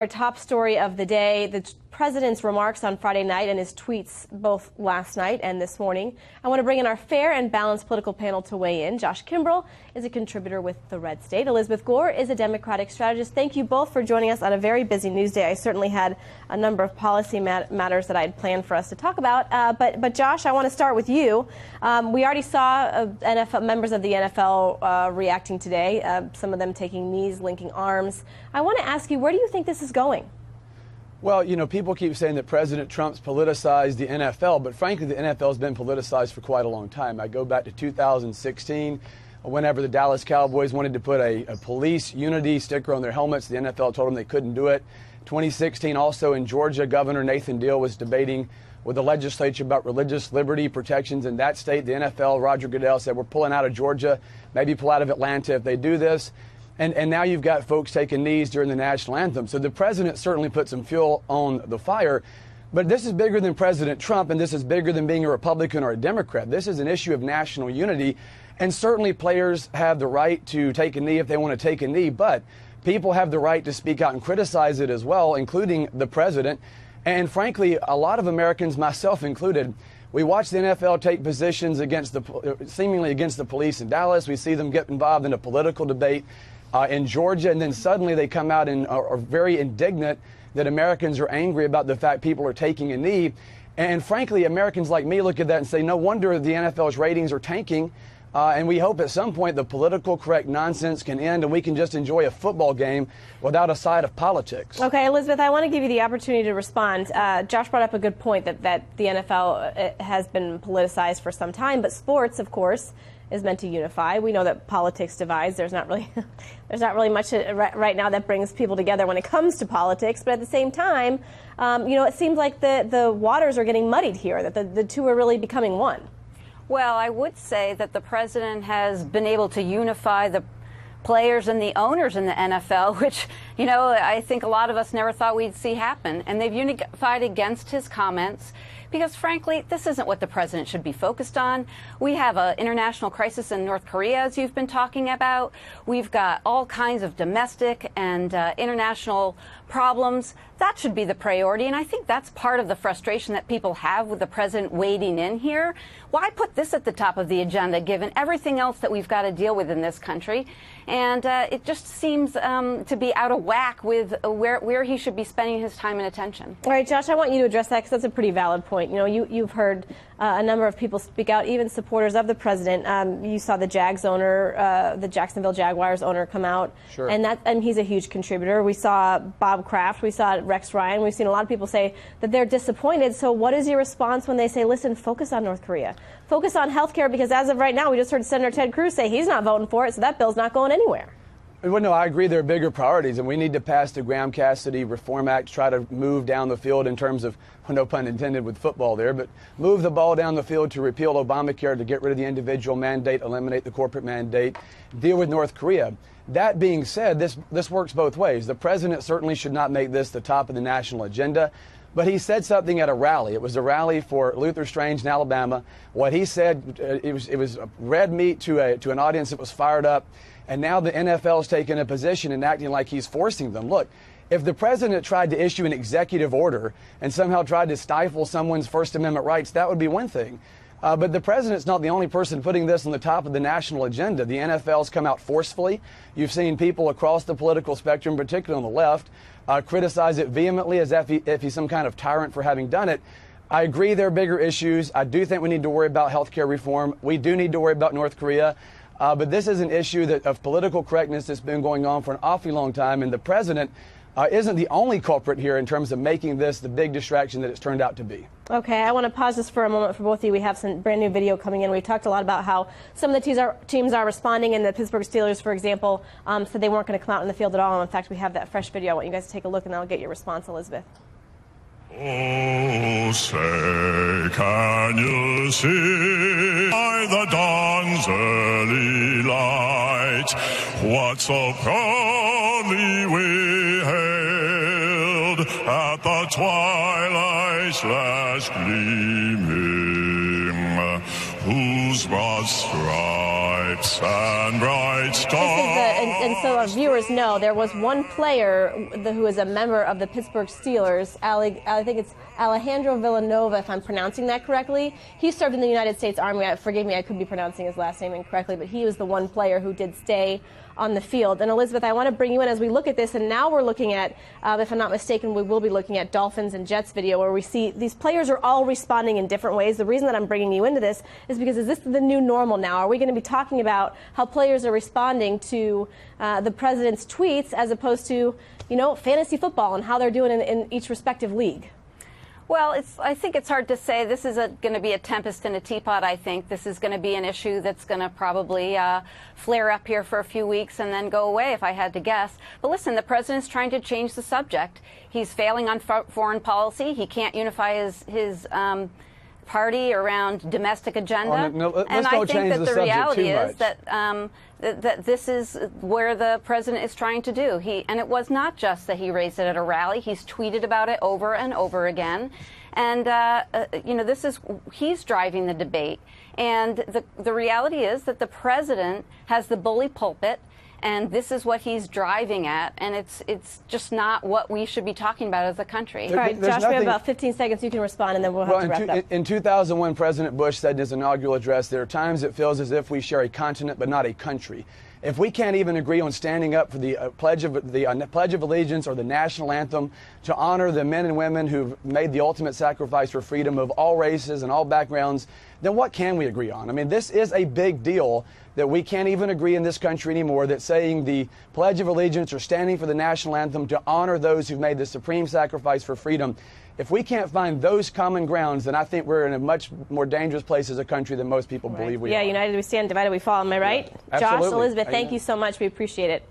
Our top story of the day, the president's remarks on Friday night and his tweets both last night and this morning. I want to bring in our fair and balanced political panel to weigh in. Josh Kimbrell is a contributor with the Red State. Elizabeth Gore is a Democratic strategist. Thank you both for joining us on a very busy news day. I certainly had a number of policy matters that I had planned for us to talk about. But Josh, I want to start with you. We already saw members of the NFL reacting today, some of them taking knees, linking arms. I want to ask you, where do you think this is going? Well, you know, people keep saying that President Trump's politicized the NFL, but frankly, the NFL has been politicized for quite a long time. I go back to 2016, whenever the Dallas Cowboys wanted to put a police unity sticker on their helmets. The NFL told them they couldn't do it. 2016, also in Georgia, Governor Nathan Deal was debating with the legislature about religious liberty protections in that state. The NFL, Roger Goodell, said, we're pulling out of Georgia, maybe pull out of Atlanta if they do this. And now you've got folks taking knees during the national anthem. So the president certainly put some fuel on the fire. But this is bigger than President Trump, and this is bigger than being a Republican or a Democrat. This is an issue of national unity. And certainly players have the right to take a knee if they want to take a knee. But people have the right to speak out and criticize it as well, including the president. And frankly, a lot of Americans, myself included, we watch the NFL take positions seemingly against the police in Dallas. We see them get involved in a political debate in Georgia, and then suddenly they come out and are very indignant that Americans are angry about the fact people are taking a knee. And frankly, Americans like me look at that and say, no wonder the NFL's ratings are tanking. And we hope at some point the political correct nonsense can end and we can just enjoy a football game without a side of politics. Okay, Elizabeth, I want to give you the opportunity to respond. Josh brought up a good point that the NFL has been politicized for some time, but sports, of course, is meant to unify. We know that politics divides. There's not really much right now that brings people together when it comes to politics. But at the same time, it seems like the waters are getting muddied here, that the two are really becoming one. Well, I would say that the president has been able to unify the players and the owners in the NFL, which, I think a lot of us never thought we'd see happen. And they've unified against his comments because, frankly, this isn't what the president should be focused on. We have an international crisis in North Korea, as you've been talking about. We've got all kinds of domestic and international problems. That should be the priority, and I think that's part of the frustration that people have with the president wading in here. Why put this at the top of the agenda, given everything else that we've got to deal with in this country? And it just seems to be out of whack with where he should be spending his time and attention. All right, Josh, I want you to address that because that's a pretty valid point. You've heard a number of people speak out, even supporters of the president. You saw the Jags owner, the Jacksonville Jaguars owner, come out, sure. and he's a huge contributor. We saw Bob Kraft, we saw Rex Ryan. We've seen a lot of people say that they're disappointed. So what is your response when they say, listen, focus on North Korea, focus on health care, because as of right now, we just heard Senator Ted Cruz say he's not voting for it, so that bill's not going anywhere. Well, no, I agree there are bigger priorities, and we need to pass the Graham Cassidy Reform Act, try to move down the field in terms of, no pun intended with football there, but move the ball down the field to repeal Obamacare, to get rid of the individual mandate, eliminate the corporate mandate, deal with North Korea. That being said, this works both ways. The president certainly should not make this the top of the national agenda, but he said something at a rally. It was a rally for Luther Strange in Alabama. What he said, it was red meat to an audience that was fired up. And now the NFL's taken a position and acting like he's forcing them. Look, if the president tried to issue an executive order and somehow tried to stifle someone's First Amendment rights, that would be one thing. But the president's not the only person putting this on the top of the national agenda. The NFL's come out forcefully. You've seen people across the political spectrum, particularly on the left, criticize it vehemently as if he's some kind of tyrant for having done it. I agree there are bigger issues. I do think we need to worry about health care reform. We do need to worry about North Korea. But this is an issue of political correctness that's been going on for an awfully long time, and the president isn't the only culprit here in terms of making this the big distraction that it's turned out to be. Okay, I want to pause just for a moment for both of you. We have some brand new video coming in. We talked a lot about how some of the teams are responding, and the Pittsburgh Steelers, for example, said they weren't going to come out in the field at all. And in fact, we have that fresh video. I want you guys to take a look, and I'll get your response, Elizabeth. Oh, say, can you see by the dawn's early light what so proudly we hailed at the twilight's last gleaming, whose whose broad stripes and bright stars. And so our viewers know there was one player who is a member of the Pittsburgh Steelers, I think it's Alejandro Villanova, if I'm pronouncing that correctly. He served in the United States Army. Forgive me, I could be pronouncing his last name incorrectly, but he was the one player who did stay on the field. And Elizabeth, I want to bring you in as we look at this, and now we're looking at, if I'm not mistaken, we will be looking at Dolphins and Jets video where we see these players are all responding in different ways. The reason that I'm bringing you into this is because is this the new normal now? Are we going to be talking about how players are responding to the president's tweets as opposed to, you know, fantasy football and how they're doing in each respective league? Well, I think it's hard to say. This is going to be a tempest in a teapot, I think. This is going to be an issue that's going to probably flare up here for a few weeks and then go away, if I had to guess. But listen, the president's trying to change the subject. He's failing on foreign policy. He can't unify his party around domestic agenda. And I think that the reality is that this is where the president is trying to do. And it was not just that he raised it at a rally. He's tweeted about it over and over again. And, you know, he's driving the debate. And the reality is that the president has the bully pulpit. And this is what he's driving at, and it's just not what we should be talking about as a country. All right, Josh, we have about 15 seconds. You can respond, and then we'll have to wrap up. In 2001, President Bush said in his inaugural address, there are times it feels as if we share a continent but not a country. If we can't even agree on standing up for the Pledge of Allegiance or the national anthem to honor the men and women who've made the ultimate sacrifice for freedom of all races and all backgrounds, then what can we agree on? I mean, this is a big deal that we can't even agree in this country anymore that saying the Pledge of Allegiance or standing for the national anthem to honor those who've made the supreme sacrifice for freedom. If we can't find those common grounds, then I think we're in a much more dangerous place as a country than most people believe we are. Yeah, united we stand, divided we fall. Am I right? Yeah, absolutely. Josh, Elizabeth, thank you so much. We appreciate it.